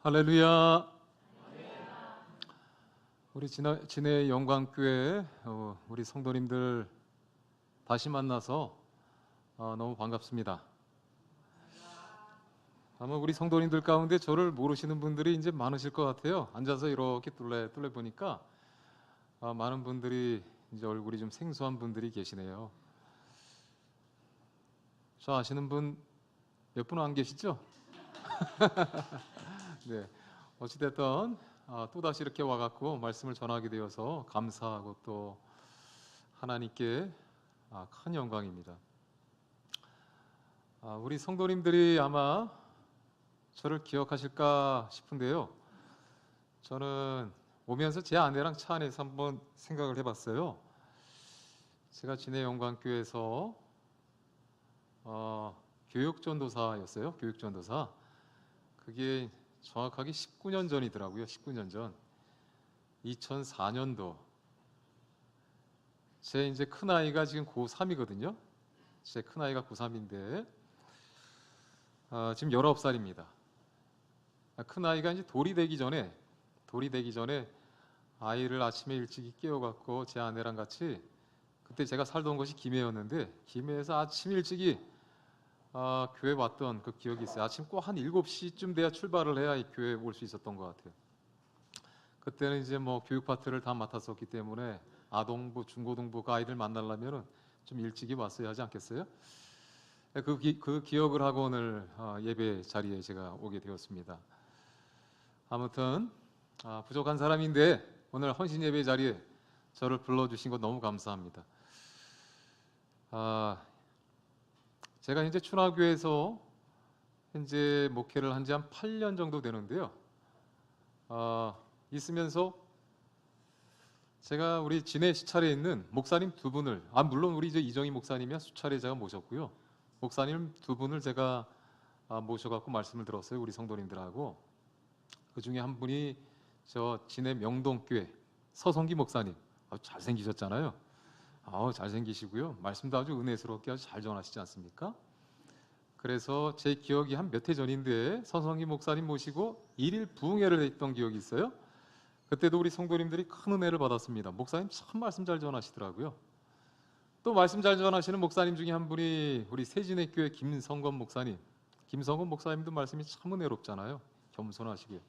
할렐루야. 우리 진해 영광교회 우리 성도님들 다시 만나서 너무 반갑습니다. 아마 우리 성도님들 가운데 저를 모르시는 분들이 이제 많으실 것 같아요. 앉아서 이렇게 뚫레 보니까 많은 분들이 이제 얼굴이 좀 생소한 분들이 계시네요. 저 아시는 분 몇 분 안 계시죠? 네. 어찌됐든 또다시 이렇게 와갖고 말씀을 전하게 되어서 감사하고 또 하나님께 큰 영광입니다. 우리 성도님들이 아마 저를 기억하실까 싶은데요. 저는 오면서 제 아내랑 차 안에서 한번 생각을 해봤어요. 제가 진해 영광교회에서 교육전도사였어요. 교육전도사. 그게 정확하게 19년 전이더라고요. 19년 전. 2004년도. 제 이제 큰 아이가 지금 고3이거든요. 제 큰 아이가 고3인데 지금 19살입니다. 큰 아이가 이제 돌이 되기 전에 아이를 아침에 일찍 깨워갖고 제 아내랑 같이, 그때 제가 살던 곳이 김해였는데 김해에서 아침 일찍이 교회 왔던 그 기억이 있어요. 아침 꼭 한 7시쯤 돼야 출발을 해야 이 교회에 올 수 있었던 것 같아요. 그때는 이제 뭐 교육 파트를 다 맡았었기 때문에 아동부, 중고등부 그 아이들 만나려면은 좀 일찍이 왔어야 하지 않겠어요? 그 기억을 하고 오늘 예배 자리에 제가 오게 되었습니다. 아무튼 부족한 사람인데 오늘 헌신 예배 자리에 저를 불러주신 것 너무 감사합니다. 제가 현재 춘화교회에서 현재 목회를 한 지 한 8년 정도 되는데요. 있으면서 제가 우리 진해 시찰에 있는 목사님 두 분을, 물론 우리 이제 이정희 목사님이야 수차례 제가 모셨고요. 목사님 두 분을 제가 모셔갖고 말씀을 들었어요. 우리 성도님들하고. 그 중에 한 분이 저 진해 명동교회 서성기 목사님. 잘생기셨잖아요. 잘생기시고요. 말씀도 아주 은혜스럽게 아주 잘 전하시지 않습니까? 그래서 제 기억이 한 몇 해 전인데 서성기 목사님 모시고 1일 부흥회를 했던 기억이 있어요. 그때도 우리 성도님들이 큰 은혜를 받았습니다. 목사님 참 말씀 잘 전하시더라고요. 또 말씀 잘 전하시는 목사님 중에 한 분이 우리 세진회교회 김성건 목사님. 김성건 목사님도 말씀이 참 은혜롭잖아요. 겸손하시고요.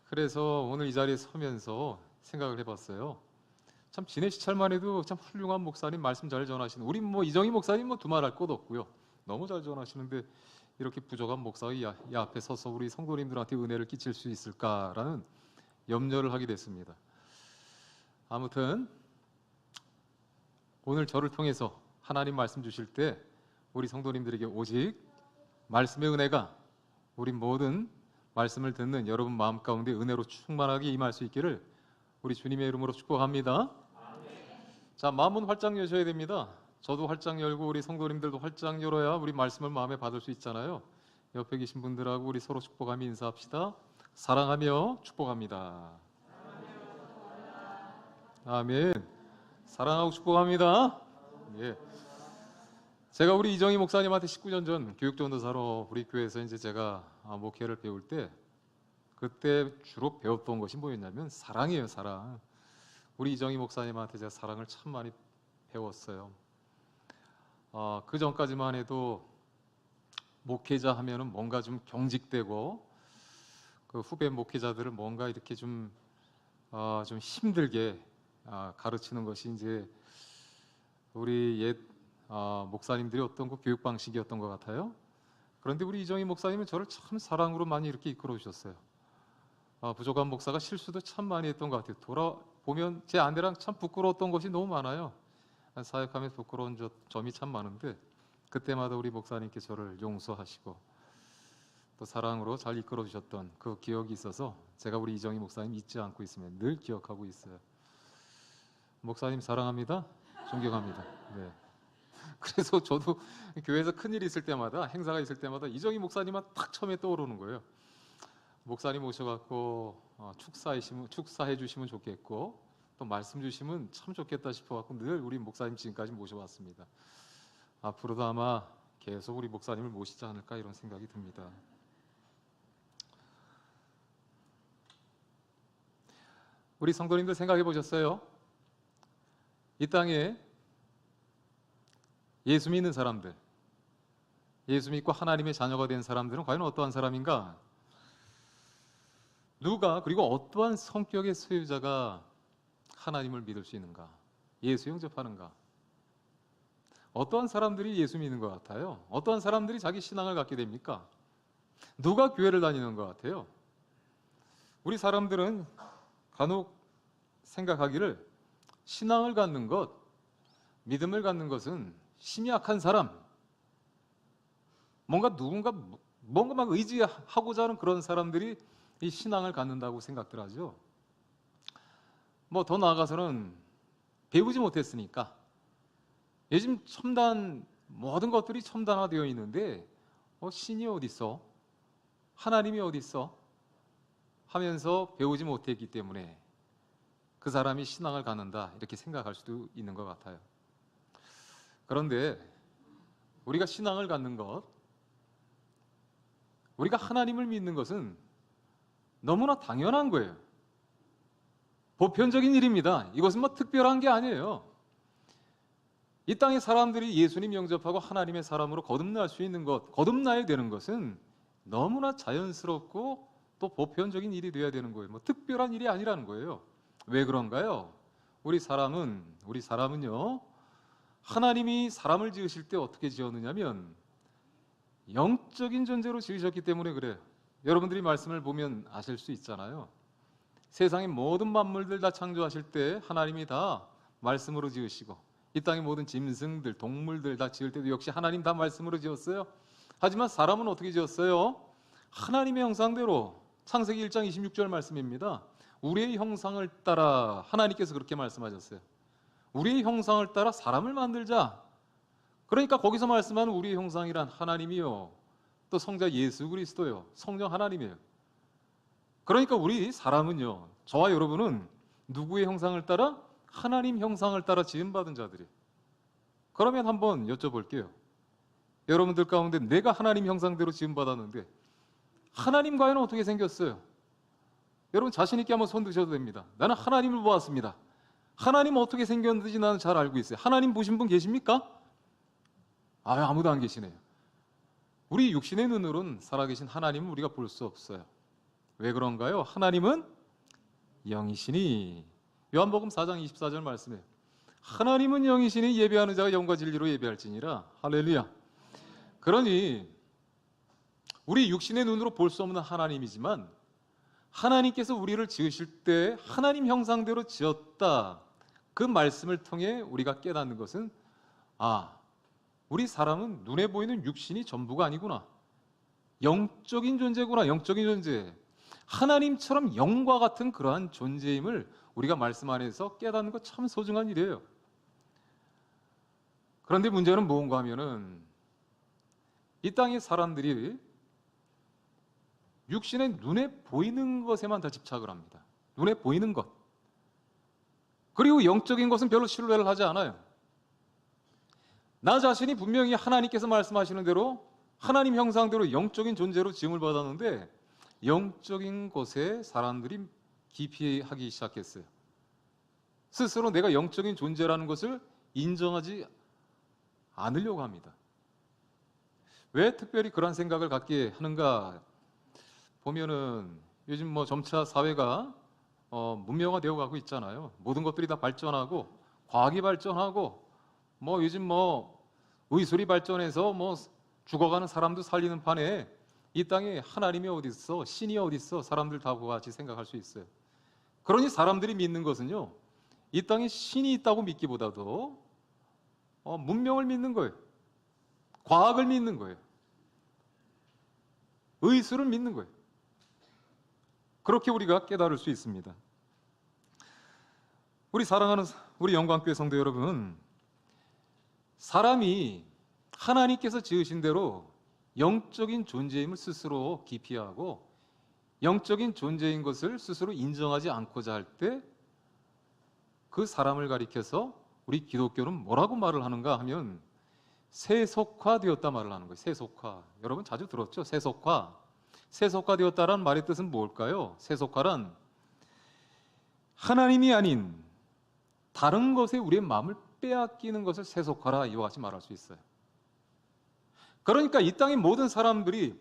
그래서 오늘 이 자리에 서면서 생각을 해봤어요. 참 진해 시찰만 해도 참 훌륭한 목사님, 말씀 잘 전하시는, 우리 뭐 이정희 목사님 뭐 두말할 것 없고요. 너무 잘 전하시는데 이렇게 부족한 목사가 이 앞에 서서 우리 성도님들한테 은혜를 끼칠 수 있을까라는 염려를 하게 됐습니다. 아무튼 오늘 저를 통해서 하나님 말씀 주실 때 우리 성도님들에게 오직 말씀의 은혜가 우리 모든 말씀을 듣는 여러분 마음 가운데 은혜로 충만하게 임할 수 있기를 우리 주님의 이름으로 축복합니다. 자, 마음은 활짝 여셔야 됩니다. 저도 활짝 열고 우리 성도님들도 활짝 열어야 우리 말씀을 마음에 받을 수 있잖아요. 옆에 계신 분들하고 우리 서로 축복하며 인사합시다. 사랑하며 축복합니다. 아멘. 사랑하고 축복합니다. 예. 제가 우리 이정희 목사님한테 19년 전 교육전도사로 우리 교회에서 이제 제가 목회를 배울 때 그때 주로 배웠던 것이 뭐였냐면 사랑이에요, 사랑. 우리 이정희 목사님한테 제가 사랑을 참 많이 배웠어요. 그 전까지만 해도 목회자 하면은 뭔가 좀 경직되고 그 후배 목회자들을 뭔가 이렇게 좀 힘들게 가르치는 것이 이제 우리 옛 목사님들이 어떤 그 교육 방식이었던 것 같아요. 그런데 우리 이정희 목사님은 저를 참 사랑으로 많이 이렇게 이끌어 주셨어요. 부족한 목사가 실수도 참 많이 했던 것 같아요. 돌아보면 제 아내랑 참 부끄러웠던 것이 너무 많아요. 사역하면서 부끄러운 점이 참 많은데 그때마다 우리 목사님께 저를 용서하시고 또 사랑으로 잘 이끌어 주셨던 그 기억이 있어서 제가 우리 이정희 목사님 잊지 않고 있으면 늘 기억하고 있어요. 목사님 사랑합니다. 존경합니다. 네. 그래서 저도 교회에서 큰일이 있을 때마다, 행사가 있을 때마다 이정희 목사님만 딱 처음에 떠오르는 거예요. 목사님 오셔갖고 축사해 주시면 좋겠고 또 말씀 주시면 참 좋겠다 싶어갖고 늘 우리 목사님 지금까지 모셔왔습니다. 앞으로도 아마 계속 우리 목사님을 모시지 않을까 이런 생각이 듭니다. 우리 성도님들 생각해 보셨어요? 이 땅에 예수 믿는 사람들, 예수 믿고 하나님의 자녀가 된 사람들은 과연 어떠한 사람인가? 누가, 그리고 어떠한 성격의 소유자가 하나님을 믿을 수 있는가? 예수 영접하는가? 어떠한 사람들이 예수 믿는 것 같아요? 어떠한 사람들이 자기 신앙을 갖게 됩니까? 누가 교회를 다니는 것 같아요? 우리 사람들은 간혹 생각하기를 신앙을 갖는 것, 믿음을 갖는 것은 힘이 약한 사람, 뭔가 막 의지하고자 하는 그런 사람들이 이 신앙을 갖는다고 생각들 하죠. 뭐 더 나아가서는 배우지 못했으니까 요즘 첨단 모든 것들이 첨단화되어 있는데 신이 어디 있어? 하나님이 어디 있어? 하면서 배우지 못했기 때문에 그 사람이 신앙을 갖는다 이렇게 생각할 수도 있는 것 같아요. 그런데 우리가 신앙을 갖는 것, 우리가 하나님을 믿는 것은 너무나 당연한 거예요. 보편적인 일입니다. 이것은 뭐 특별한 게 아니에요. 이 땅의 사람들이 예수님 영접하고 하나님의 사람으로 거듭날 수 있는 것, 거듭나야 되는 것은 너무나 자연스럽고 또 보편적인 일이 되어야 되는 거예요. 뭐 특별한 일이 아니라는 거예요. 왜 그런가요? 우리 사람은요, 하나님이 사람을 지으실 때 어떻게 지었느냐면 영적인 존재로 지으셨기 때문에 그래요. 여러분들이 말씀을 보면 아실 수 있잖아요. 세상의 모든 만물들 다 창조하실 때 하나님이 다 말씀으로 지으시고, 이 땅의 모든 짐승들, 동물들 다 지을 때도 역시 하나님 다 말씀으로 지었어요. 하지만 사람은 어떻게 지었어요? 하나님의 형상대로. 창세기 1장 26절 말씀입니다. 우리의 형상을 따라, 하나님께서 그렇게 말씀하셨어요. 우리의 형상을 따라 사람을 만들자. 그러니까 거기서 말씀하는 우리의 형상이란 하나님이요, 또 성자 예수 그리스도요, 성령 하나님이에요. 그러니까 우리 사람은요, 저와 여러분은 누구의 형상을 따라? 하나님 형상을 따라 지음받은 자들이에요. 그러면 한번 여쭤볼게요. 여러분들 가운데 내가 하나님 형상대로 지음받았는데 하나님과는 어떻게 생겼어요? 여러분 자신 있게 한번 손 드셔도 됩니다. 나는 하나님을 보았습니다. 하나님 어떻게 생겼는지 나는 잘 알고 있어요. 하나님 보신 분 계십니까? 아무도 안 계시네요. 우리 육신의 눈으로는 살아계신 하나님은 우리가 볼 수 없어요. 왜 그런가요? 하나님은 영이시니, 요한복음 4장 24절 말씀이에요. 하나님은 영이시니 예배하는 자가 영과 진리로 예배할지니라. 할렐루야. 그러니 우리 육신의 눈으로 볼 수 없는 하나님이지만 하나님께서 우리를 지으실 때 하나님 형상대로 지었다, 그 말씀을 통해 우리가 깨닫는 것은 우리 사람은 눈에 보이는 육신이 전부가 아니구나. 영적인 존재구나. 영적인 존재. 하나님처럼 영과 같은 그러한 존재임을 우리가 말씀 안에서 깨닫는 것 참 소중한 일이에요. 그런데 문제는 뭔가 하면은 이 땅의 사람들이 육신의 눈에 보이는 것에만 다 집착을 합니다. 눈에 보이는 것. 그리고 영적인 것은 별로 신뢰를 하지 않아요. 나 자신이 분명히 하나님께서 말씀하시는 대로 하나님 형상대로 영적인 존재로 지음을 받았는데 영적인 것에 사람들이 기피하기 시작했어요. 스스로 내가 영적인 존재라는 것을 인정하지 않으려고 합니다. 왜 특별히 그런 생각을 갖게 하는가 보면은 요즘 뭐 점차 사회가 문명화되어 가고 있잖아요. 모든 것들이 다 발전하고 과학이 발전하고 뭐 요즘 뭐 의술이 발전해서 뭐 죽어가는 사람도 살리는 판에 이 땅에 하나님이 어디 있어? 신이 어디 있어? 사람들 다 그와 같이 생각할 수 있어요. 그러니 사람들이 믿는 것은요, 이 땅에 신이 있다고 믿기보다도 문명을 믿는 거예요. 과학을 믿는 거예요. 의술을 믿는 거예요. 그렇게 우리가 깨달을 수 있습니다. 우리 사랑하는 우리 영광교회 성도 여러분, 사람이 하나님께서 지으신 대로 영적인 존재임을 스스로 기피하고 영적인 존재인 것을 스스로 인정하지 않고자 할 때 그 사람을 가리켜서 우리 기독교는 뭐라고 말을 하는가 하면 세속화되었다 말을 하는 거예요. 세속화. 여러분 자주 들었죠? 세속화. 세속화되었다라는 말의 뜻은 뭘까요? 세속화란 하나님이 아닌 다른 것에 우리의 마음을 빼앗기는 것을 세속화라 이와 같이 말할 수 있어요. 그러니까 이 땅의 모든 사람들이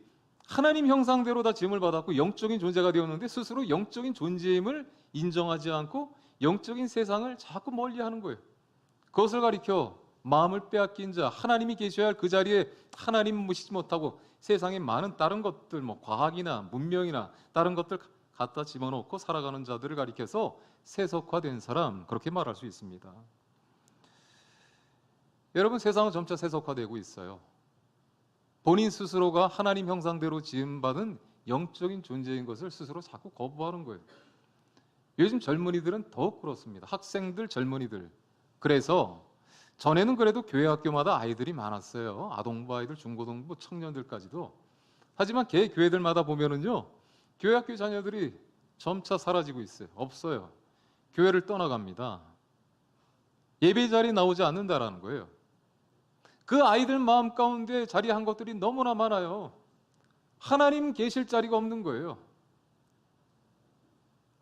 하나님 형상대로 다 지음을 받았고 영적인 존재가 되었는데 스스로 영적인 존재임을 인정하지 않고 영적인 세상을 자꾸 멀리하는 거예요. 그것을 가리켜 마음을 빼앗긴 자, 하나님이 계셔야 할 그 자리에 하나님을 모시지 못하고 세상의 많은 다른 것들, 과학이나 문명이나 다른 것들 갖다 집어넣고 살아가는 자들을 가리켜서 세속화된 사람, 그렇게 말할 수 있습니다. 여러분, 세상은 점차 세속화되고 있어요. 본인 스스로가 하나님 형상대로 지음받은 영적인 존재인 것을 스스로 자꾸 거부하는 거예요. 요즘 젊은이들은 더욱 그렇습니다. 학생들, 젊은이들. 그래서 전에는 그래도 교회 학교마다 아이들이 많았어요. 아동부 아이들, 중고등부, 청년들까지도. 하지만 개 교회들마다 보면은요, 교회 학교 자녀들이 점차 사라지고 있어요. 없어요. 교회를 떠나갑니다. 예배 자리에 나오지 않는다라는 거예요. 그 아이들 마음 가운데 자리한 것들이 너무나 많아요. 하나님 계실 자리가 없는 거예요.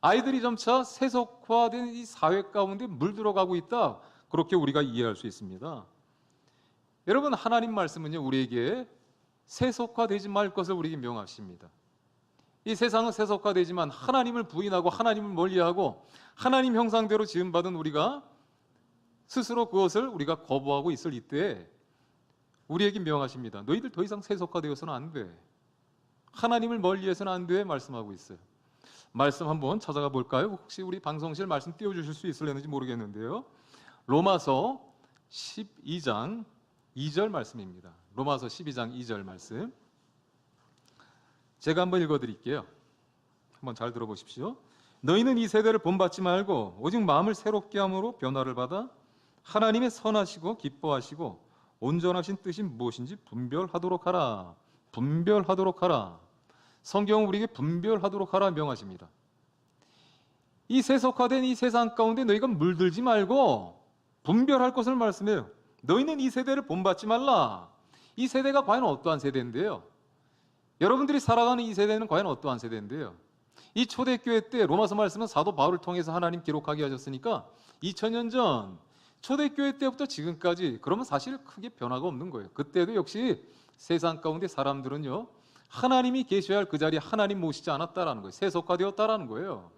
아이들이 점차 세속화된 이 사회 가운데 물들어가고 있다. 그렇게 우리가 이해할 수 있습니다. 여러분, 하나님 말씀은요, 우리에게 세속화되지 말 것을 우리에게 명하십니다. 이 세상은 세속화되지만 하나님을 부인하고 하나님을 멀리하고 하나님 형상대로 지음받은 우리가 스스로 그것을 우리가 거부하고 있을 이때에 우리에게 명하십니다. 너희들 더 이상 세속화되어서는 안 돼. 하나님을 멀리해서는 안 돼. 말씀하고 있어요. 말씀 한번 찾아가 볼까요? 혹시 우리 방송실 말씀 띄워주실 수 있을려는지 모르겠는데요. 로마서 12장 2절 말씀입니다. 로마서 12장 2절 말씀. 제가 한번 읽어드릴게요. 한번 잘 들어보십시오. 너희는 이 세대를 본받지 말고 오직 마음을 새롭게 함으로 변화를 받아 하나님의 선하시고 기뻐하시고 온전하신 뜻이 무엇인지 분별하도록 하라. 분별하도록 하라. 성경은 우리에게 분별하도록 하라 명하십니다. 이 세속화된 이 세상 가운데 너희가 물들지 말고 분별할 것을 말씀해요. 너희는 이 세대를 본받지 말라. 이 세대가 과연 어떠한 세대인데요? 여러분들이 살아가는 이 세대는 과연 어떠한 세대인데요? 이 초대교회 때 로마서 말씀은 사도 바울을 통해서 하나님 기록하게 하셨으니까 2000년 전 초대교회 때부터 지금까지 그러면 사실 크게 변화가 없는 거예요. 그때도 역시 세상 가운데 사람들은요, 하나님이 계셔야 할 그 자리에 하나님 모시지 않았다라는 거예요. 세속화되었다라는 거예요.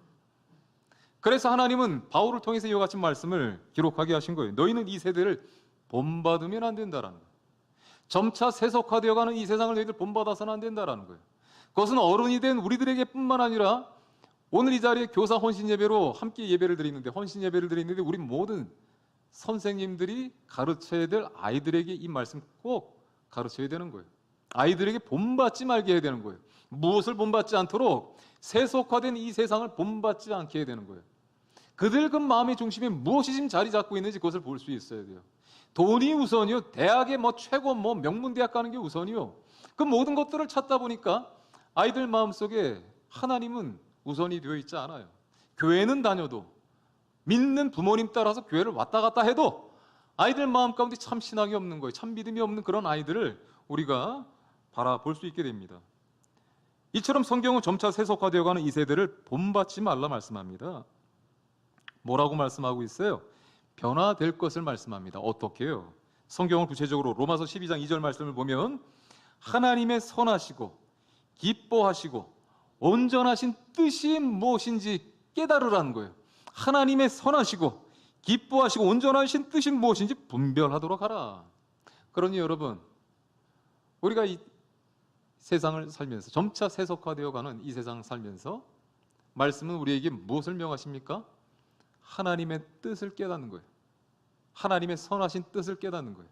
그래서 하나님은 바울을 통해서 이와 같은 말씀을 기록하게 하신 거예요. 너희는 이 세대를 본받으면 안 된다라는 거예요. 점차 세속화되어가는 이 세상을 너희들 본받아서는 안 된다라는 거예요. 그것은 어른이 된 우리들에게 뿐만 아니라 오늘 이 자리에 교사 헌신 예배로 함께 예배를 드리는데, 헌신 예배를 드리는데 우리 모든 선생님들이 가르쳐야 될 아이들에게 이 말씀 꼭 가르쳐야 되는 거예요. 아이들에게 본받지 말게 해야 되는 거예요. 무엇을 본받지 않도록? 세속화된 이 세상을 본받지 않게 해야 되는 거예요. 그들 그 마음의 중심에 무엇이 지금 자리 잡고 있는지 그것을 볼 수 있어야 돼요. 돈이 우선이요, 대학에 최고 명문대학 가는 게 우선이요. 그 모든 것들을 찾다 보니까 아이들 마음속에 하나님은 우선이 되어 있지 않아요. 교회는 다녀도, 믿는 부모님 따라서 교회를 왔다 갔다 해도 아이들 마음 가운데 참 신앙이 없는 거예요. 참 믿음이 없는 그런 아이들을 우리가 바라볼 수 있게 됩니다. 이처럼 성경은 점차 세속화되어가는 이 세대를 본받지 말라 말씀합니다. 뭐라고 말씀하고 있어요? 변화될 것을 말씀합니다. 어떻게 해요? 성경을 구체적으로 로마서 12장 2절 말씀을 보면 하나님의 선하시고 기뻐하시고 온전하신 뜻이 무엇인지 깨달으라는 거예요. 하나님의 선하시고 기뻐하시고 온전하신 뜻이 무엇인지 분별하도록 하라. 그러니 여러분, 우리가 이 세상을 살면서 점차 세속화되어가는 이 세상을 살면서 말씀은 우리에게 무엇을 명하십니까? 하나님의 뜻을 깨닫는 거예요. 하나님의 선하신 뜻을 깨닫는 거예요.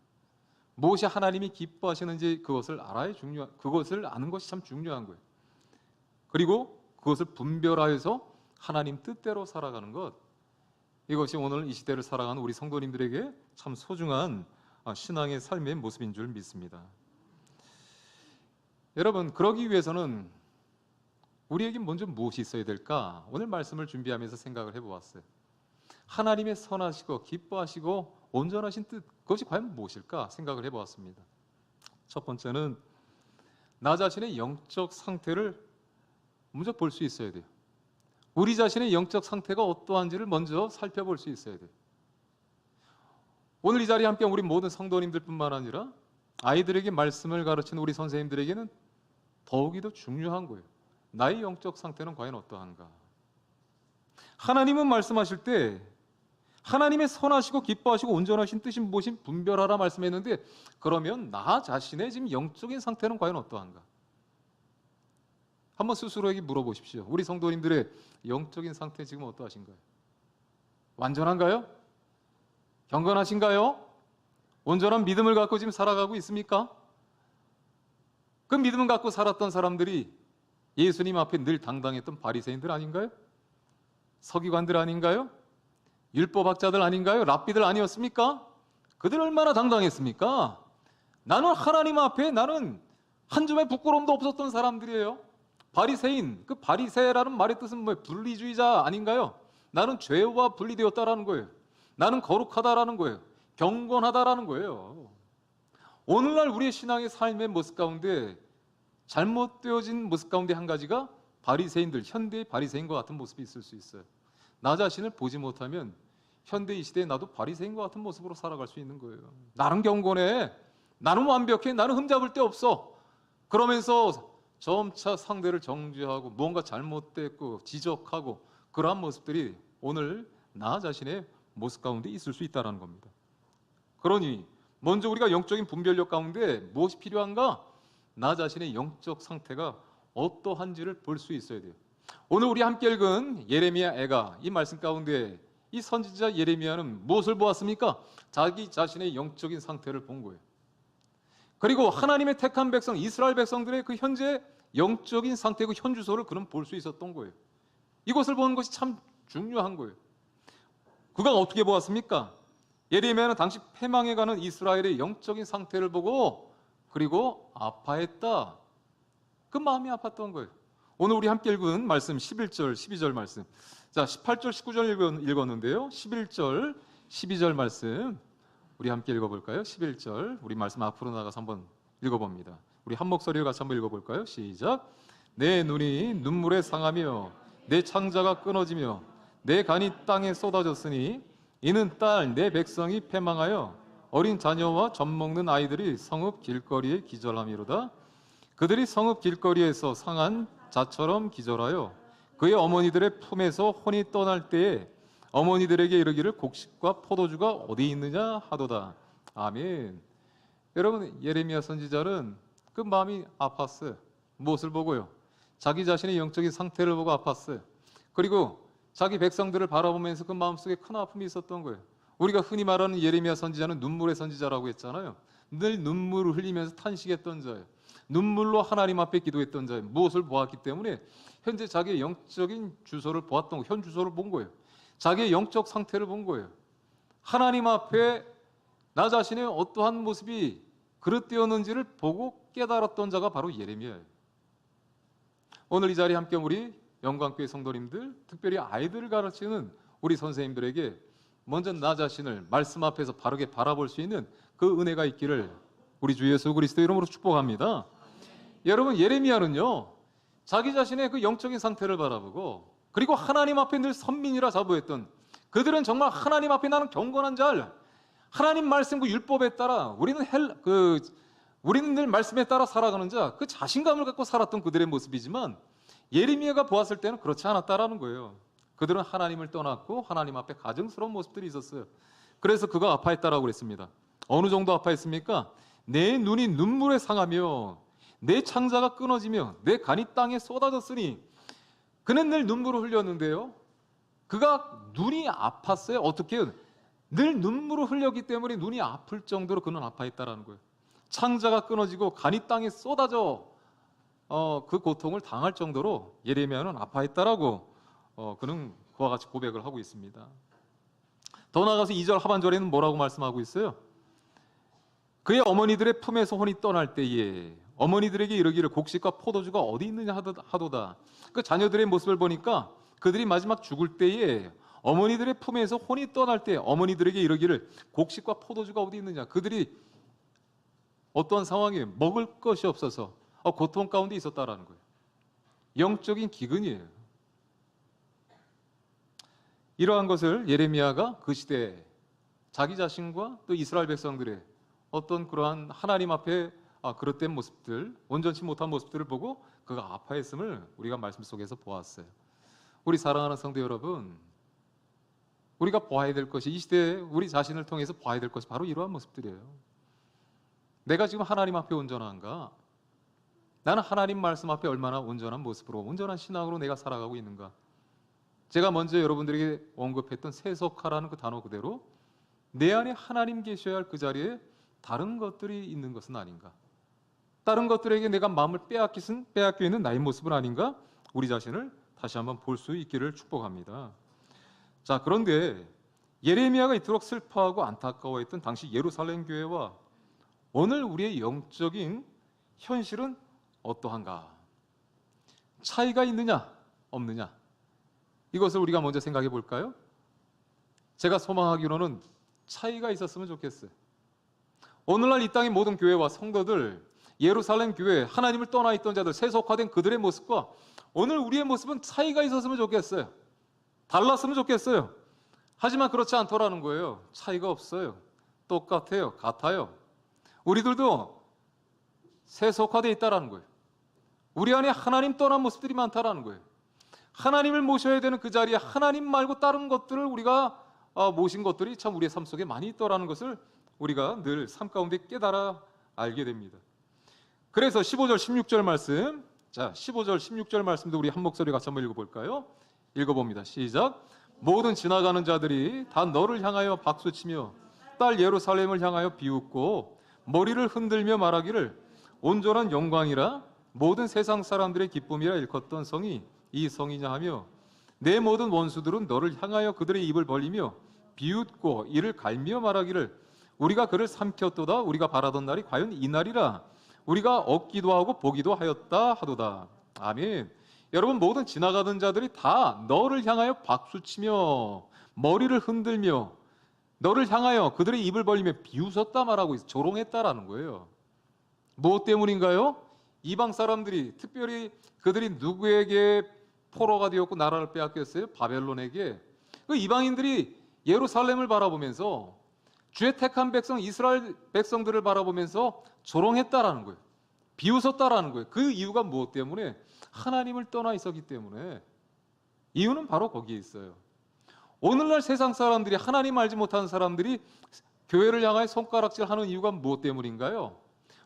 무엇이 하나님이 기뻐하시는지 그것을 알아야 그것을 아는 것이 참 중요한 거예요. 그리고 그것을 분별하여서 하나님 뜻대로 살아가는 것, 이것이 오늘 이 시대를 살아가는 우리 성도님들에게 참 소중한 신앙의 삶의 모습인 줄 믿습니다. 여러분, 그러기 위해서는 우리에게 먼저 무엇이 있어야 될까? 오늘 말씀을 준비하면서 생각을 해보았어요. 하나님의 선하시고 기뻐하시고 온전하신 뜻, 그것이 과연 무엇일까 생각을 해보았습니다. 첫 번째는 나 자신의 영적 상태를 먼저 볼 수 있어야 돼요. 우리 자신의 영적 상태가 어떠한지를 먼저 살펴볼 수 있어야 돼요. 오늘 이 자리에 함께 우리 모든 성도님들뿐만 아니라 아이들에게 말씀을 가르치는 우리 선생님들에게는 더욱이더 중요한 거예요. 나의 영적 상태는 과연 어떠한가? 하나님은 말씀하실 때 하나님의 선하시고 기뻐하시고 온전하신 뜻이 무엇인 분별하라 말씀했는데, 그러면 나 자신의 지금 영적인 상태는 과연 어떠한가? 한번 스스로에게 물어보십시오. 우리 성도님들의 영적인 상태 지금 어떠하신가요? 완전한가요? 경건하신가요? 온전한 믿음을 갖고 지금 살아가고 있습니까? 그 믿음을 갖고 살았던 사람들이 예수님 앞에 늘 당당했던 바리새인들 아닌가요? 서기관들 아닌가요? 율법학자들 아닌가요? 랍비들 아니었습니까? 그들 얼마나 당당했습니까? 나는 하나님 앞에 나는 한 점의 부끄러움도 없었던 사람들이에요. 바리새인, 그 바리새라는 말의 뜻은 뭐예요? 분리주의자 아닌가요? 나는 죄와 분리되었다라는 거예요. 나는 거룩하다라는 거예요. 경건하다라는 거예요. 오늘날 우리의 신앙의 삶의 모습 가운데 잘못되어진 모습 가운데 한 가지가 바리새인들, 현대의 바리새인과 같은 모습이 있을 수 있어요. 나 자신을 보지 못하면 현대 이 시대에 나도 바리새인과 같은 모습으로 살아갈 수 있는 거예요. 나는 경건해, 나는 완벽해, 나는 흠잡을 데 없어. 그러면서 점차 상대를 정죄하고 뭔가 잘못됐고 지적하고 그러한 모습들이 오늘 나 자신의 모습 가운데 있을 수 있다는 겁니다. 그러니 먼저 우리가 영적인 분별력 가운데 무엇이 필요한가? 나 자신의 영적 상태가 어떠한지를 볼 수 있어야 돼요. 오늘 우리 함께 읽은 예레미야 애가 이 말씀 가운데 이 선지자 예레미야는 무엇을 보았습니까? 자기 자신의 영적인 상태를 본 거예요. 그리고 하나님의 택한 백성 이스라엘 백성들의 그 현재 영적인 상태, 그 현주소를 그는 볼 수 있었던 거예요. 이것을 보는 것이 참 중요한 거예요. 그가 어떻게 보았습니까? 예레미야는 당시 패망해가는 이스라엘의 영적인 상태를 보고 그리고 아파했다. 그 마음이 아팠던 거예요. 오늘 우리 함께 읽은 말씀 11절, 12절 말씀. 자, 18절, 19절 읽었는데요. 11절, 12절 말씀 우리 함께 읽어볼까요? 11절 우리 말씀 앞으로 나가서 한번 읽어봅니다. 우리 한 목소리로 같이 한번 읽어볼까요? 시작. 내 눈이 눈물에 상하며 내 창자가 끊어지며 내 간이 땅에 쏟아졌으니 이는 딸 내 백성이 패망하여 어린 자녀와 젖 먹는 아이들이 성읍 길거리에 기절함이로다. 그들이 성읍 길거리에서 상한 자처럼 기절하여 그의 어머니들의 품에서 혼이 떠날 때에 어머니들에게 이르기를 곡식과 포도주가 어디 있느냐 하도다. 아멘. 여러분, 예레미야 선지자는 그 마음이 아팠어요. 무엇을 보고요? 자기 자신의 영적인 상태를 보고 아팠어요. 그리고 자기 백성들을 바라보면서 그 마음속에 큰 아픔이 있었던 거예요. 우리가 흔히 말하는 예레미야 선지자는 눈물의 선지자라고 했잖아요. 늘 눈물을 흘리면서 탄식했던 자예요. 눈물로 하나님 앞에 기도했던 자예요. 무엇을 보았기 때문에 현재 자기의 영적인 주소를 보았던 거예요. 현 주소를 본 거예요. 자기의 영적 상태를 본 거예요. 하나님 앞에 나 자신의 어떠한 모습이 그릇되었는지를 보고 깨달았던 자가 바로 예레미야예요. 오늘 이 자리에 함께 우리 영광교회 성도님들, 특별히 아이들을 가르치는 우리 선생님들에게 먼저 나 자신을 말씀 앞에서 바르게 바라볼 수 있는 그 은혜가 있기를 우리 주 예수 그리스도 이름으로 축복합니다. 여러분, 예레미야는요 자기 자신의 그 영적인 상태를 바라보고 그리고 하나님 앞에 늘 선민이라 자부했던, 그들은 정말 하나님 앞에 나는 경건한 자, 하나님 말씀 그 율법에 따라 우리는 늘 말씀에 따라 살아가는 자, 그 자신감을 갖고 살았던 그들의 모습이지만 예레미야가 보았을 때는 그렇지 않았다라는 거예요. 그들은 하나님을 떠났고 하나님 앞에 가증스러운 모습들이 있었어요. 그래서 그가 아파했다라고 그랬습니다. 어느 정도 아파했습니까? 내 눈이 눈물에 상하며 내 창자가 끊어지며 내 간이 땅에 쏟아졌으니, 그는 늘 눈물을 흘렸는데요. 그가 눈이 아팠어요. 어떻게? 늘 눈물을 흘렸기 때문에 눈이 아플 정도로 그는 아파했다라는 거예요. 창자가 끊어지고 간이 땅에 쏟아져 그 고통을 당할 정도로 예레미야는 아파했다라고 그는 그와 같이 고백을 하고 있습니다. 더 나아가서 2절 하반절에는 뭐라고 말씀하고 있어요? 그의 어머니들의 품에서 혼이 떠날 때에 어머니들에게 이르기를 곡식과 포도주가 어디 있느냐 하도다. 그 자녀들의 모습을 보니까 그들이 마지막 죽을 때에 어머니들의 품에서 혼이 떠날 때 어머니들에게 이르기를 곡식과 포도주가 어디 있느냐. 그들이 어떠한 상황이에요? 먹을 것이 없어서 고통 가운데 있었다라는 거예요. 영적인 기근이에요. 이러한 것을 예레미야가 그 시대에 자기 자신과 또 이스라엘 백성들의 어떤 그러한 하나님 앞에 그릇된 모습들, 온전치 못한 모습들을 보고 그가 아파했음을 우리가 말씀 속에서 보았어요. 우리 사랑하는 성도 여러분, 우리가 보아야 될 것이, 이 시대에 우리 자신을 통해서 보아야 될 것이 바로 이러한 모습들이에요. 내가 지금 하나님 앞에 온전한가? 나는 하나님 말씀 앞에 얼마나 온전한 모습으로, 온전한 신앙으로 내가 살아가고 있는가? 제가 먼저 여러분들에게 언급했던 세속화라는 그 단어 그대로 내 안에 하나님 계셔야 할 그 자리에 다른 것들이 있는 것은 아닌가? 다른 것들에게 내가 마음을 빼앗겨 있는 나의 모습은 아닌가? 우리 자신을 다시 한번 볼 수 있기를 축복합니다. 자, 그런데 예레미야가 이토록 슬퍼하고 안타까워했던 당시 예루살렘 교회와 오늘 우리의 영적인 현실은 어떠한가? 차이가 있느냐, 없느냐? 이것을 우리가 먼저 생각해 볼까요? 제가 소망하기로는 차이가 있었으면 좋겠어요. 오늘날 이 땅의 모든 교회와 성도들, 예루살렘 교회, 하나님을 떠나 있던 자들, 세속화된 그들의 모습과 오늘 우리의 모습은 차이가 있었으면 좋겠어요. 달랐으면 좋겠어요. 하지만 그렇지 않더라는 거예요. 차이가 없어요. 똑같아요. 같아요. 우리들도 세속화되어 있다라는 거예요. 우리 안에 하나님 떠난 모습들이 많다라는 거예요. 하나님을 모셔야 되는 그 자리에 하나님 말고 다른 것들을 우리가 모신 것들이 참 우리의 삶 속에 많이 있더라는 것을 우리가 늘 삶 가운데 깨달아 알게 됩니다. 그래서 15절 16절 말씀, 자 15절 16절 말씀도 우리 한 목소리 같이 한번 읽어볼까요? 읽어봅니다. 시작. 모든 지나가는 자들이 다 너를 향하여 박수치며 딸 예루살렘을 향하여 비웃고 머리를 흔들며 말하기를 온전한 영광이라 모든 세상 사람들의 기쁨이라 일컫던 성이 이 성이냐 하며 내 모든 원수들은 너를 향하여 그들의 입을 벌리며 비웃고 이를 갈며 말하기를 우리가 그를 삼켰도다. 우리가 바라던 날이 과연 이 날이라. 우리가 얻기도 하고 보기도 하였다 하도다. 아멘. 여러분, 모든 지나가던 자들이 다 너를 향하여 박수치며 머리를 흔들며 너를 향하여 그들의 입을 벌리며 비웃었다 말하고 있어. 조롱했다라는 거예요. 무엇 때문인가요? 이방 사람들이, 특별히 그들이 누구에게 포로가 되었고 나라를 빼앗겼어요? 바벨론에게. 그 이방인들이 예루살렘을 바라보면서 주의 택한 백성 이스라엘 백성들을 바라보면서 조롱했다라는 거예요. 비웃었다라는 거예요. 그 이유가 무엇 때문에? 하나님을 떠나 있었기 때문에. 이유는 바로 거기에 있어요. 오늘날 세상 사람들이, 하나님 알지 못하는 사람들이 교회를 향하여 손가락질하는 이유가 무엇 때문인가요?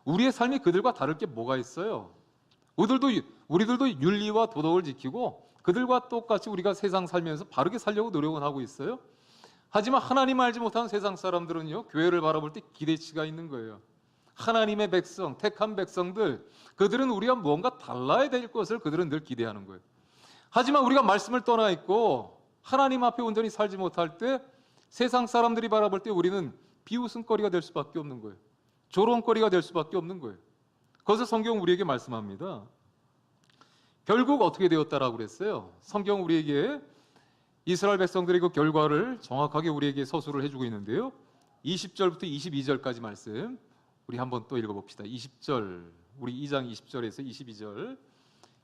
우리의 삶이 그들과 다를 게 뭐가 있어요? 우리들도 윤리와 도덕을 지키고 그들과 똑같이 우리가 세상 살면서 바르게 살려고 노력은 하고 있어요. 하지만 하나님 알지 못하는 세상 사람들은요, 교회를 바라볼 때 기대치가 있는 거예요. 하나님의 백성, 택한 백성들, 그들은 우리가 무언가 달라야 될 것을 그들은 늘 기대하는 거예요. 하지만 우리가 말씀을 떠나 있고 하나님 앞에 온전히 살지 못할 때 세상 사람들이 바라볼 때 우리는 비웃음거리가 될 수밖에 없는 거예요. 조롱거리가 될 수밖에 없는 거예요. 그것을 성경은 우리에게 말씀합니다. 결국 어떻게 되었다라고 그랬어요? 성경은 우리에게 이스라엘 백성들의 그 결과를 정확하게 우리에게 서술을 해주고 있는데요. 20절부터 22절까지 말씀 우리 한번 또 읽어봅시다. 20절, 우리 2장 20절에서 22절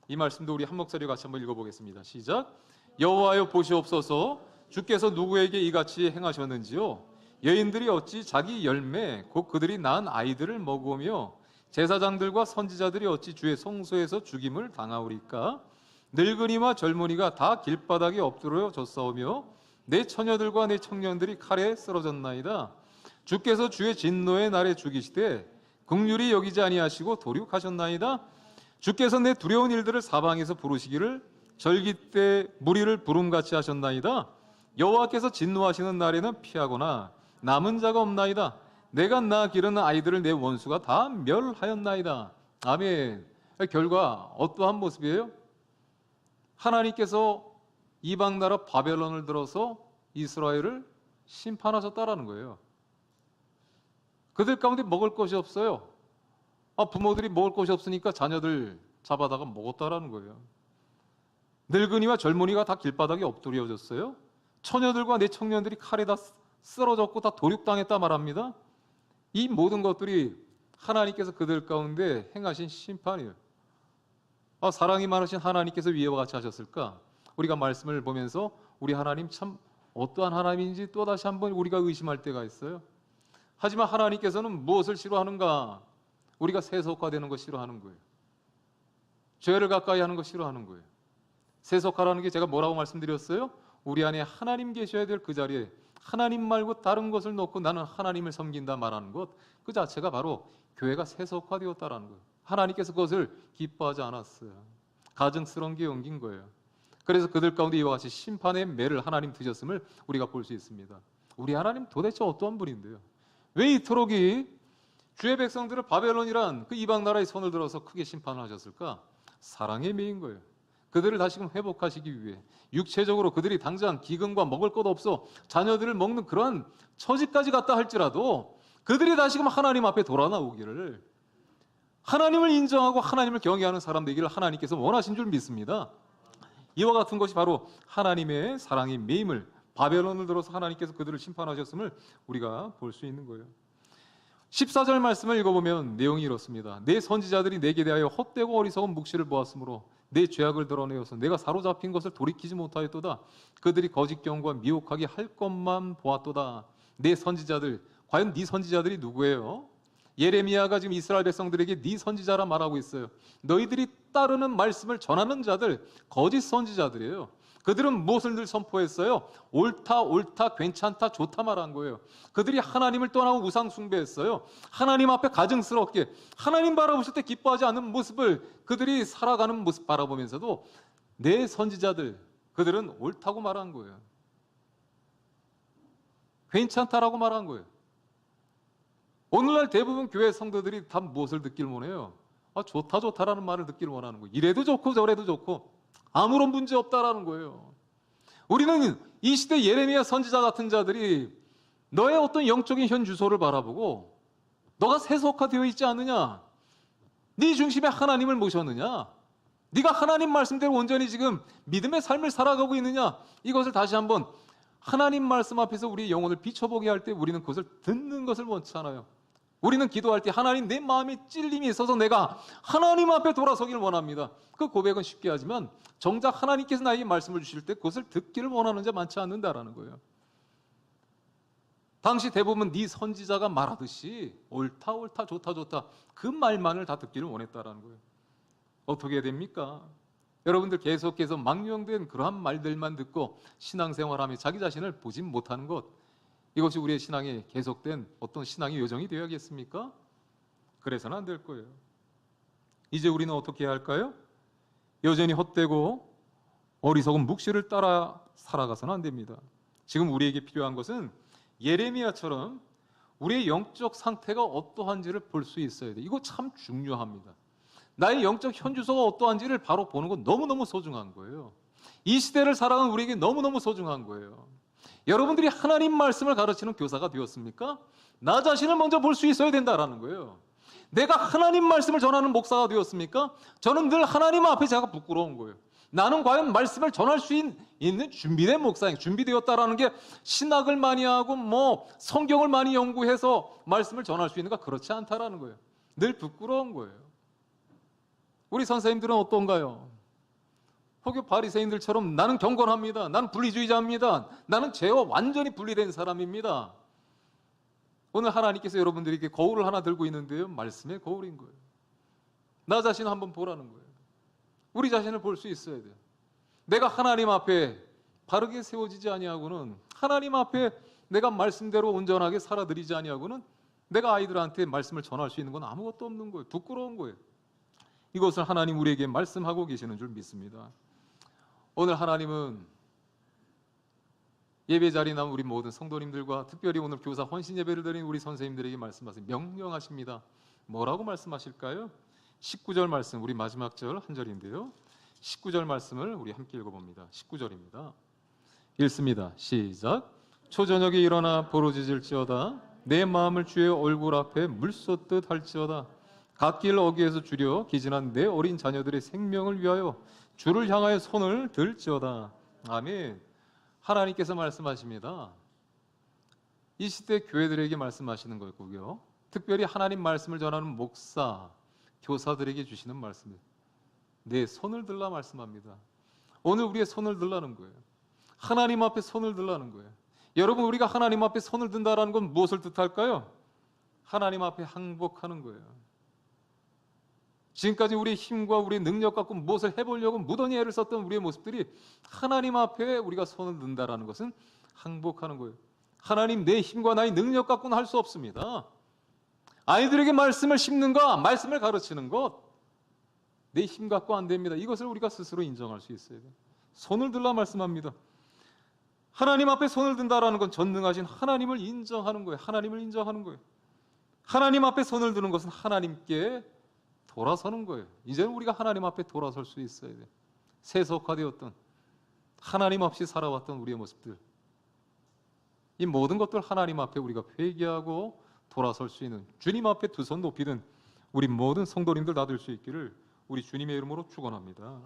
이 말씀도 우리 한 목소리 같이 한번 읽어보겠습니다. 시작. 여호와여 보시옵소서, 주께서 누구에게 이같이 행하셨는지요? 여인들이 어찌 자기 열매 곧 그들이 낳은 아이들을 먹으며 제사장들과 선지자들이 어찌 주의 성소에서 죽임을 당하오리까? 늙은이와 젊은이가 다 길바닥에 엎드려 졌사오며 내 처녀들과 내 청년들이 칼에 쓰러졌나이다. 주께서 주의 진노의 날에 죽이시되 긍휼히 여기지 아니하시고 도륙하셨나이다. 주께서 내 두려운 일들을 사방에서 부르시기를 절기 때 무리를 부름같이 하셨나이다. 여호와께서 진노하시는 날에는 피하거나 남은 자가 없나이다. 내가 낳아 기르는 아이들을 내 원수가 다 멸하였나이다. 아멘. 결과 어떠한 모습이에요? 하나님께서 이방 나라 바벨론을 들어서 이스라엘을 심판하셨다라는 거예요. 그들 가운데 먹을 것이 없어요. 부모들이 먹을 것이 없으니까 자녀들 잡아다가 먹었다라는 거예요. 늙은이와 젊은이가 다 길바닥에 엎드려졌어요. 처녀들과 내 청년들이 칼에 다 쓰러졌고 다 도륙당했다 말합니다. 이 모든 것들이 하나님께서 그들 가운데 행하신 심판이에요. 사랑이 많으신 하나님께서 위에와 같이 하셨을까? 우리가 말씀을 보면서 우리 하나님 참 어떠한 하나님인지 또다시 한번 우리가 의심할 때가 있어요. 하지만 하나님께서는 무엇을 싫어하는가? 우리가 세속화되는 거 싫어하는 거예요. 죄를 가까이 하는 거 싫어하는 거예요. 세속화라는 게 제가 뭐라고 말씀드렸어요? 우리 안에 하나님 계셔야 될 그 자리에 하나님 말고 다른 것을 놓고 나는 하나님을 섬긴다 말하는 것, 그 자체가 바로 교회가 세속화되었다라는 거예요. 하나님께서 그것을 기뻐하지 않았어요. 가증스러운 게 옮긴 거예요. 그래서 그들 가운데 이와 같이 심판의 매를 하나님 드셨음을 우리가 볼 수 있습니다. 우리 하나님 도대체 어떠한 분인데요? 왜 이토록 주의 백성들을 바벨론이란 그 이방 나라의 손을 들어서 크게 심판을 하셨을까? 사랑의 매인 거예요. 그들을 다시금 회복하시기 위해 육체적으로 그들이 당장 기근과 먹을 것 없어 자녀들을 먹는 그러한 처지까지 갔다 할지라도 그들이 다시금 하나님 앞에 돌아 나오기를, 하나님을 인정하고 하나님을 경외하는 사람 되기를 하나님께서 원하신 줄 믿습니다. 이와 같은 것이 바로 하나님의 사랑의 매임을, 바벨론을 들어서 하나님께서 그들을 심판하셨음을 우리가 볼 수 있는 거예요. 14절 말씀을 읽어보면 내용이 이렇습니다. 내 선지자들이 내게 대하여 헛되고 어리석은 묵시를 보았으므로 내 죄악을 드러내어서 내가 사로잡힌 것을 돌이키지 못하였도다. 그들이 거짓 경고와 미혹하게 할 것만 보았도다. 내 선지자들, 과연 네 선지자들이 누구예요? 예레미야가 지금 이스라엘 백성들에게 네 선지자라 말하고 있어요. 너희들이 따르는 말씀을 전하는 자들, 거짓 선지자들이에요. 그들은 무엇을 늘 선포했어요? 옳다, 옳다, 괜찮다, 좋다 말한 거예요. 그들이 하나님을 떠나고 우상 숭배했어요. 하나님 앞에 가증스럽게 하나님 바라보실 때 기뻐하지 않는 모습을 그들이 살아가는 모습 바라보면서도 내 선지자들, 그들은 옳다고 말한 거예요. 괜찮다라고 말한 거예요. 오늘날 대부분 교회 성도들이 다 무엇을 듣길 원해요? 좋다 좋다라는 말을 듣길 원하는 거예요. 이래도 좋고 저래도 좋고 아무런 문제 없다라는 거예요. 우리는 이 시대 예레미야 선지자 같은 자들이 너의 어떤 영적인 현 주소를 바라보고 너가 세속화되어 있지 않느냐? 네 중심에 하나님을 모셨느냐? 네가 하나님 말씀대로 온전히 지금 믿음의 삶을 살아가고 있느냐? 이것을 다시 한번 하나님 말씀 앞에서 우리의 영혼을 비춰보게 할 때 우리는 그것을 듣는 것을 원치 않아요. 우리는 기도할 때 하나님 내 마음에 찔림이 있어서 내가 하나님 앞에 돌아서기를 원합니다. 그 고백은 쉽게 하지만 정작 하나님께서 나에게 말씀을 주실 때 그것을 듣기를 원하는 자 많지 않는다라는 거예요. 당시 대부분 네 선지자가 말하듯이 옳다 옳다 좋다 좋다 그 말만을 다 듣기를 원했다라는 거예요. 어떻게 해야 됩니까? 여러분들 계속해서 망령된 그러한 말들만 듣고 신앙생활하며 자기 자신을 보지 못하는 것, 이것이 우리의 신앙에 계속된 어떤 신앙의 요정이 되어야겠습니까? 그래서는 안 될 거예요. 이제 우리는 어떻게 해야 할까요? 여전히 헛되고 어리석은 묵시를 따라 살아가서는 안 됩니다. 지금 우리에게 필요한 것은 예레미야처럼 우리의 영적 상태가 어떠한지를 볼 수 있어야 돼요. 이거 참 중요합니다. 나의 영적 현주소가 어떠한지를 바로 보는 건 너무너무 소중한 거예요. 이 시대를 살아가는 우리에게 너무너무 소중한 거예요. 여러분들이 하나님 말씀을 가르치는 교사가 되었습니까? 나 자신을 먼저 볼 수 있어야 된다라는 거예요. 내가 하나님 말씀을 전하는 목사가 되었습니까? 저는 늘 하나님 앞에 제가 부끄러운 거예요. 나는 과연 말씀을 전할 수 있는 준비된 목사인, 준비되었다라는 게 신학을 많이 하고 성경을 많이 연구해서 말씀을 전할 수 있는가? 그렇지 않다라는 거예요. 늘 부끄러운 거예요. 우리 선생님들은 어떤가요? 혹여 바리새인들처럼 나는 경건합니다. 나는 분리주의자입니다. 나는 죄와 완전히 분리된 사람입니다. 오늘 하나님께서 여러분들에게 거울을 하나 들고 있는데요, 말씀의 거울인 거예요. 나 자신을 한번 보라는 거예요. 우리 자신을 볼 수 있어야 돼요. 내가 하나님 앞에 바르게 세워지지 아니하고는, 하나님 앞에 내가 말씀대로 온전하게 살아들이지 아니하고는 내가 아이들한테 말씀을 전할 수 있는 건 아무것도 없는 거예요. 부끄러운 거예요. 이것을 하나님 우리에게 말씀하고 계시는 줄 믿습니다. 오늘 하나님은 예배 자리에 나온 우리 모든 성도님들과 특별히 오늘 교사 헌신 예배를 드린 우리 선생님들에게 말씀하세요. 명령하십니다. 뭐라고 말씀하실까요? 19절 말씀, 우리 마지막 절 한 절인데요. 19절 말씀을 우리 함께 읽어봅니다. 19절입니다. 읽습니다. 시작. 초저녁에 일어나 부르짖을지어다. 내 마음을 주의 얼굴 앞에 물쏟듯 할지어다. 갓길 어귀에서 주려 기진한 내 어린 자녀들의 생명을 위하여 주를 향하여 손을 들지어다. 아멘. 하나님께서 말씀하십니다. 이 시대 교회들에게 말씀하시는 거고요. 특별히 하나님 말씀을 전하는 목사, 교사들에게 주시는 말씀이에요. 내 손을 들라 말씀합니다. 오늘 우리의 손을 들라는 거예요. 하나님 앞에 손을 들라는 거예요. 여러분, 우리가 하나님 앞에 손을 든다는 건 무엇을 뜻할까요? 하나님 앞에 항복하는 거예요. 지금까지 우리의 힘과 우리의 능력 갖고 무엇을 해보려고 무던히 애를 썼던 우리의 모습들이 하나님 앞에 우리가 손을 든다는 것은 항복하는 거예요. 하나님, 내 힘과 나의 능력 갖고는 할 수 없습니다. 아이들에게 말씀을 심는 것, 말씀을 가르치는 것, 내 힘 갖고 안 됩니다. 이것을 우리가 스스로 인정할 수 있어야 돼요. 손을 들라 말씀합니다. 하나님 앞에 손을 든다라는 건 전능하신 하나님을 인정하는 거예요. 하나님을 인정하는 거예요. 하나님 앞에 손을 드는 것은 하나님께 돌아서는 거예요. 이제는 우리가 하나님 앞에 돌아설 수 있어야 돼요. 세속화되었던, 하나님 없이 살아왔던 우리의 모습들, 이 모든 것들 하나님 앞에 우리가 회개하고 돌아설 수 있는, 주님 앞에 두 손 높이 든 우리 모든 성도님들 다 될 수 있기를 우리 주님의 이름으로 축원합니다.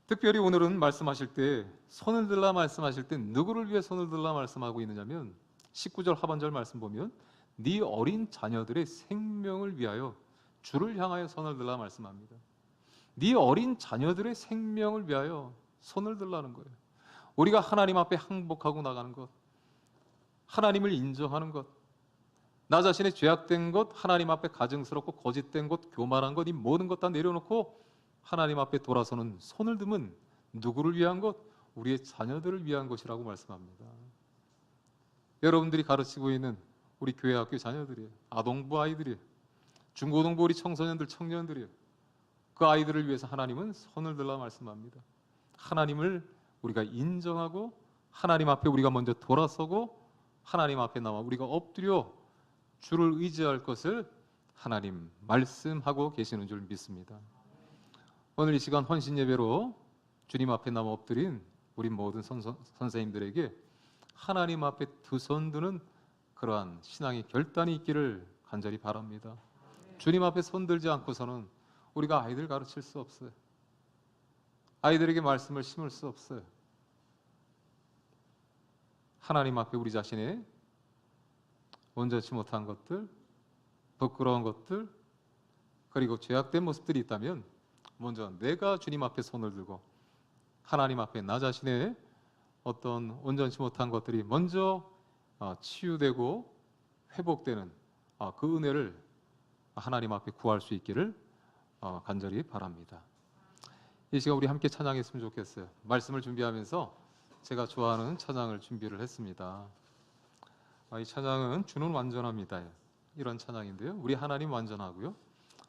특별히 오늘은 말씀하실 때, 손을 들라 말씀하실 때 누구를 위해 손을 들라 말씀하고 있느냐면 19절 하반절 말씀 보면 네 어린 자녀들의 생명을 위하여 주를 향하여 손을 들라 말씀합니다. 네 어린 자녀들의 생명을 위하여 손을 들라는 거예요. 우리가 하나님 앞에 항복하고 나가는 것, 하나님을 인정하는 것, 나 자신의 죄악된 것, 하나님 앞에 가증스럽고 거짓된 것, 교만한 것, 이 모든 것 다 내려놓고 하나님 앞에 돌아서는 손을 듬은 누구를 위한 것? 우리의 자녀들을 위한 것이라고 말씀합니다. 여러분들이 가르치고 있는 우리 교회 학교 자녀들이에요. 아동부 아이들이에요. 중고등부 우리 청소년들, 청년들이에요. 그 아이들을 위해서 하나님은 손을 들라 말씀합니다. 하나님을 우리가 인정하고 하나님 앞에 우리가 먼저 돌아서고 하나님 앞에 나와 우리가 엎드려 주를 의지할 것을 하나님 말씀하고 계시는 줄 믿습니다. 오늘 이 시간 헌신 예배로 주님 앞에 나와 엎드린 우리 모든 선생님들에게 하나님 앞에 두 손 드는 그러한 신앙의 결단이 있기를 간절히 바랍니다. 주님 앞에 손 들지 않고서는 우리가 아이들 가르칠 수 없어요. 아이들에게 말씀을 심을 수 없어요. 하나님 앞에 우리 자신의 온전치 못한 것들, 부끄러운 것들, 그리고 죄악된 모습들이 있다면 먼저 내가 주님 앞에 손을 들고 하나님 앞에 나 자신의 어떤 온전치 못한 것들이 먼저 치유되고 회복되는 그 은혜를 하나님 앞에 구할 수 있기를 간절히 바랍니다. 이 시간 우리 함께 찬양했으면 좋겠어요. 말씀을 준비하면서 제가 좋아하는 찬양을 준비를 했습니다. 이 찬양은 주는 완전합니다, 이런 찬양인데요. 우리 하나님 완전하고요,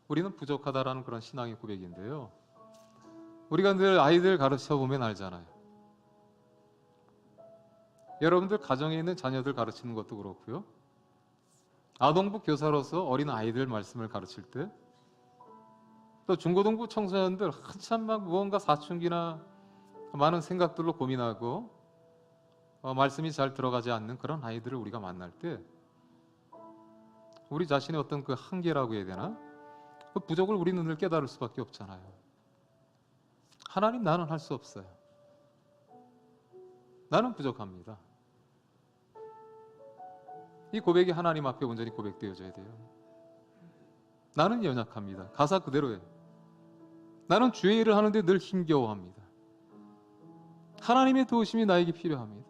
우리는 부족하다라는 그런 신앙의 고백인데요. 우리가 늘 아이들 가르쳐 보면 알잖아요. 여러분들 가정에 있는 자녀들 가르치는 것도 그렇고요, 아동부 교사로서 어린 아이들 말씀을 가르칠 때, 또 중고등부 청소년들 한참 막 무언가 사춘기나 많은 생각들로 고민하고 말씀이 잘 들어가지 않는 그런 아이들을 우리가 만날 때 우리 자신의 어떤 그 한계라고 해야 되나, 그 부족을 우리는 늘 깨달을 수밖에 없잖아요. 하나님, 나는 할 수 없어요. 나는 부족합니다. 이 고백이 하나님 앞에 온전히 고백되어져야 돼요. 나는 연약합니다. 가사 그대로예요. 나는 주의 일을 하는데 늘 힘겨워합니다. 하나님의 도우심이 나에게 필요합니다.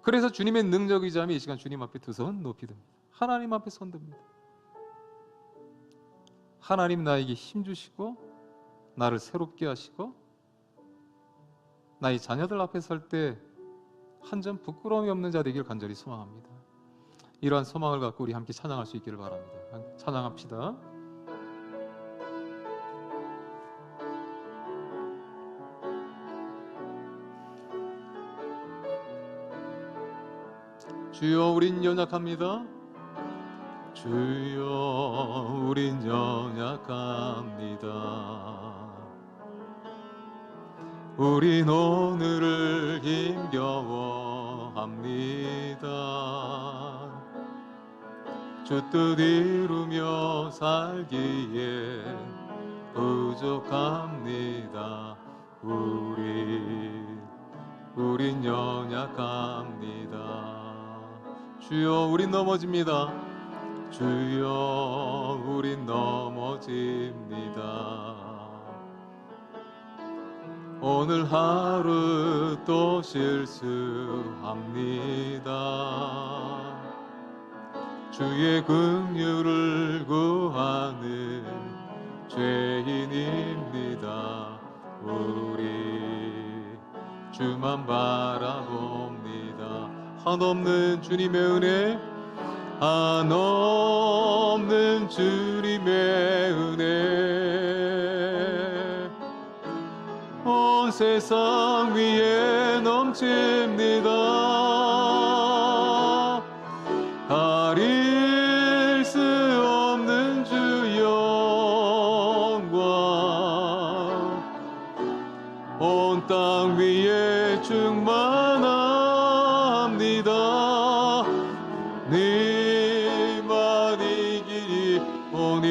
그래서 주님의 능력이자면 이 시간 주님 앞에 두 손 높이 듭니다. 하나님 앞에 손 듭니다. 하나님, 나에게 힘 주시고 나를 새롭게 하시고 나의 자녀들 앞에 설 때 한 점 부끄러움이 없는 자 되길 간절히 소망합니다. 이러한 소망을 갖고 우리 함께 찬양할 수 있기를 바랍니다. 찬양합시다. 주여, 우린 연약합니다. 주여, 우린 연약합니다. 우린 오늘을 힘겨워합니다. 주 뜻 이루며 살기에 부족합니다. 우린 연약합니다. 주여, 우린 넘어집니다. 주여, 우린 넘어집니다. 오늘 하루 또 실수합니다. 주의 긍휼을 구하는 죄인입니다. 우리 주만 바라봅니다. 한없는 주님의 은혜, 한없는 주님의 은혜, 온 세상 위에 넘칩니다. 가릴 수 없는 주 영광, 온 땅 위에 충만합니다. 님만 이기리 오니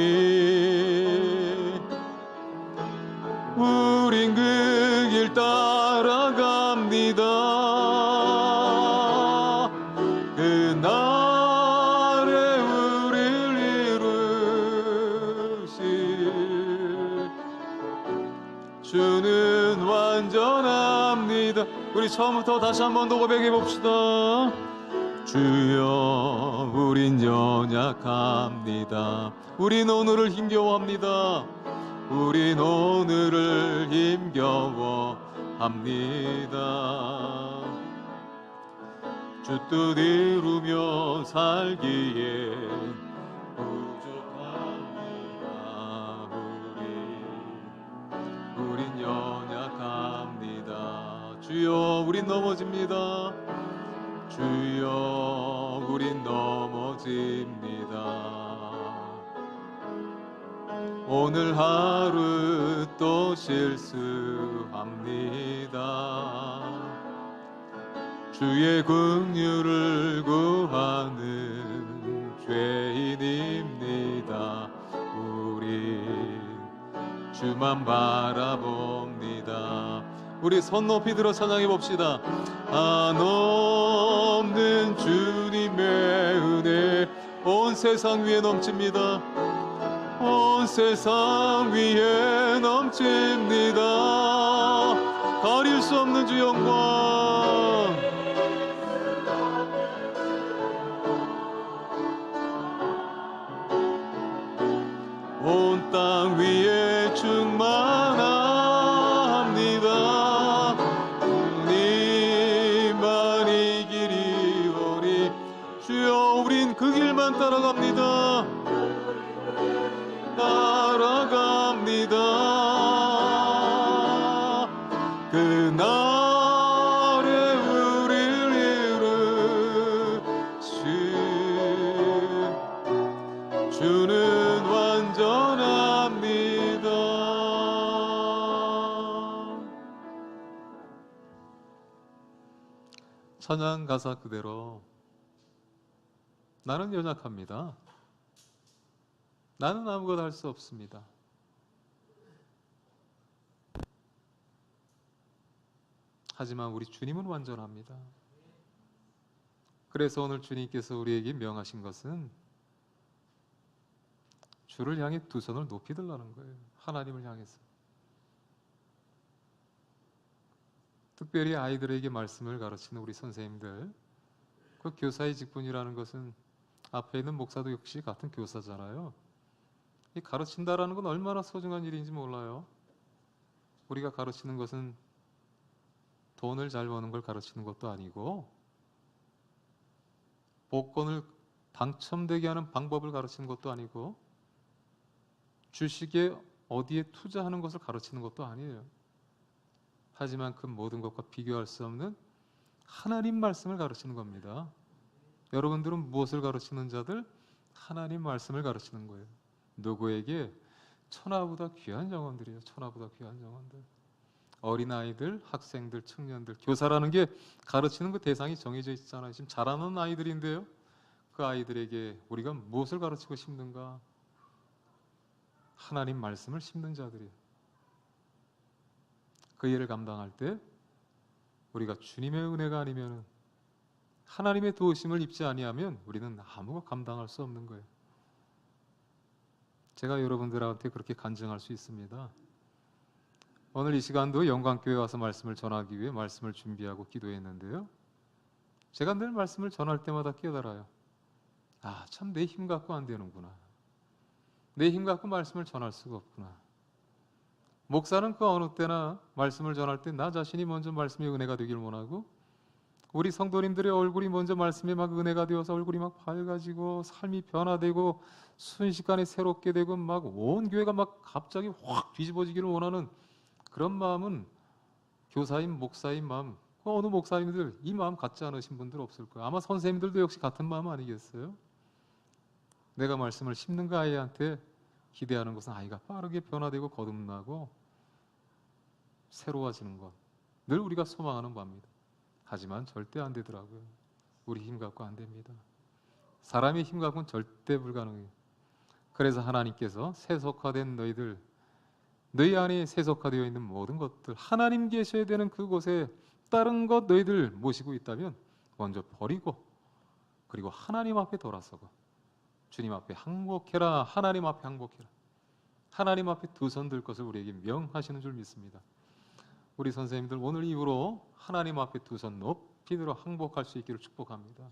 우린 그 길 따라갑니다. 그날에 우리를 이루실 주는 완전합니다. 우리 처음부터 다시 한 번 더 고백해 봅시다. 주여, 우린 연약합니다. 우린 오늘을 힘겨워합니다. 우린 오늘을 힘겨워합니다. 주 뜻 이루며 살기에 부족합니다. 우린 연약합니다. 주여, 우린 넘어집니다. 주여, 우린 넘어집니다. 오늘 하루 또 실수합니다. 주의 긍휼을 구하는 죄인입니다. 우리 주만 바라봅니다. 우리 손 높이 들어 찬양해 봅시다. 한없는 주님의 은혜, 온 세상 위에 넘칩니다. 온 세상 위에 넘칩니다. 가릴 수 없는 주 영광, 온 땅 위에 충만합니다. 주님만 이 길이 오니 주여, 우린 그 길만 따라갑니다. 따라갑니다. 그날에 우리를 이루실 주는 완전합니다. 찬양 가사 그대로 나는 연약합니다. 나는 아무것도 할 수 없습니다. 하지만 우리 주님은 완전합니다. 그래서 오늘 주님께서 우리에게 명하신 것은 주를 향해 두 손을 높이 들라는 거예요. 하나님을 향해서. 특별히 아이들에게 말씀을 가르치는 우리 선생님들, 그 교사의 직분이라는 것은 앞에 있는 목사도 역시 같은 교사잖아요. 이 가르친다라는 건 얼마나 소중한 일인지 몰라요. 우리가 가르치는 것은 돈을 잘 버는 걸 가르치는 것도 아니고 복권을 당첨되게 하는 방법을 가르치는 것도 아니고 주식에 어디에 투자하는 것을 가르치는 것도 아니에요. 하지만 그 모든 것과 비교할 수 없는 하나님 말씀을 가르치는 겁니다. 여러분들은 무엇을 가르치는 자들? 하나님 말씀을 가르치는 거예요. 누구에게? 천하보다 귀한 영혼들이에요. 천하보다 귀한 영혼들. 어린아이들, 학생들, 청년들. 교사라는 게 가르치는 그 대상이 정해져 있잖아요. 지금 자라는 아이들인데요, 그 아이들에게 우리가 무엇을 가르치고 싶는가? 하나님 말씀을 심는 자들이에요. 그 일을 감당할 때 우리가 주님의 은혜가 아니면, 하나님의 도우심을 입지 아니하면 우리는 아무것도 감당할 수 없는 거예요. 제가 여러분들한테 그렇게 간증할 수 있습니다. 오늘 이 시간도 영광교회 와서 말씀을 전하기 위해 말씀을 준비하고 기도했는데요. 제가 늘 말씀을 전할 때마다 깨달아요. 아, 참 내 힘 갖고 안 되는구나. 내 힘 갖고 말씀을 전할 수가 없구나. 목사는 그 어느 때나 말씀을 전할 때 나 자신이 먼저 말씀의 은혜가 되길 원하고, 우리 성도님들의 얼굴이 먼저 말씀에 막 은혜가 되어서 얼굴이 막 밝아지고 삶이 변화되고 순식간에 새롭게 되고 막 온 교회가 막 갑자기 확 뒤집어지기를 원하는 그런 마음은 교사인 목사인 마음, 그 어느 목사님들 이 마음 갖지 않으신 분들 없을 거예요. 아마 선생님들도 역시 같은 마음 아니겠어요? 내가 말씀을 심는 그 아이한테 기대하는 것은 아이가 빠르게 변화되고 거듭나고 새로워지는 것, 늘 우리가 소망하는 바입니다. 하지만 절대 안 되더라고요. 우리 힘 갖고 안 됩니다. 사람의 힘 갖고는 절대 불가능해요. 그래서 하나님께서 세속화된 너희들, 너희 안에 세속화되어 있는 모든 것들, 하나님 계셔야 되는 그곳에 다른 것 너희들 모시고 있다면 먼저 버리고, 그리고 하나님 앞에 돌아서고 주님 앞에 항복해라. 하나님 앞에 항복해라. 하나님 앞에 두 손 들 것을 우리에게 명하시는 줄 믿습니다. 우리 선생님들 오늘 이후로 하나님 앞에 두 손 높이 들어 항복할 수 있기를 축복합니다.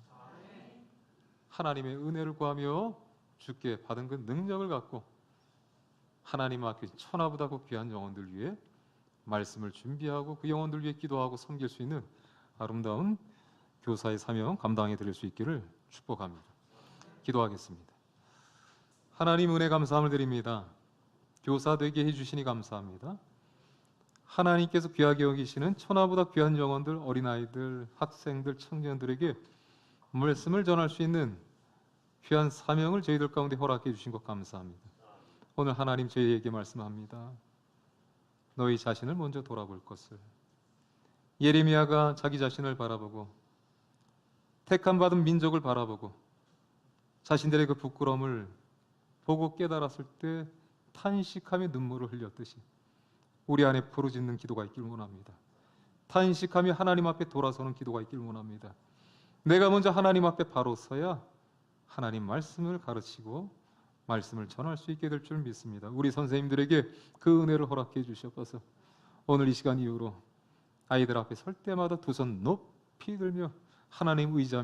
하나님의 은혜를 구하며 주께 받은 그 능력을 갖고 하나님 앞에 천하보다 귀한 영혼들 위해 말씀을 준비하고 그 영혼들 위해 기도하고 섬길 수 있는 아름다운 교사의 사명 감당해 드릴 수 있기를 축복합니다. 기도하겠습니다. 하나님 은혜 감사함을 드립니다. 교사 되게 해주시니 감사합니다. 하나님께서 귀하게 여기시는 천하보다 귀한 영혼들, 어린아이들, 학생들, 청년들에게 말씀을 전할 수 있는 귀한 사명을 저희들 가운데 허락해 주신 것 감사합니다. 오늘 하나님 저희에게 말씀합니다. 너희 자신을 먼저 돌아볼 것을. 예레미야가 자기 자신을 바라보고 택함 받은 민족을 바라보고 자신들의 그 부끄러움을 보고 깨달았을 때 탄식하며 눈물을 흘렸듯이 우리 안에 부르짖는 기도가 있길 원합니다. 탄식하며 하나님 앞에 돌아서는 기도가 있길 원합니다. 내가 먼저 하나님 앞에 바로 서야 하나님 말씀을 가르치고 말씀을 전할 수 있게 될 줄 믿습니다. 우리 선생님들에게 그 은혜를 허락해 주시옵소서. 오늘 이 시간 이후로 아이들 앞에 설 때마다 두 손 높이 들며 하나님 의지하며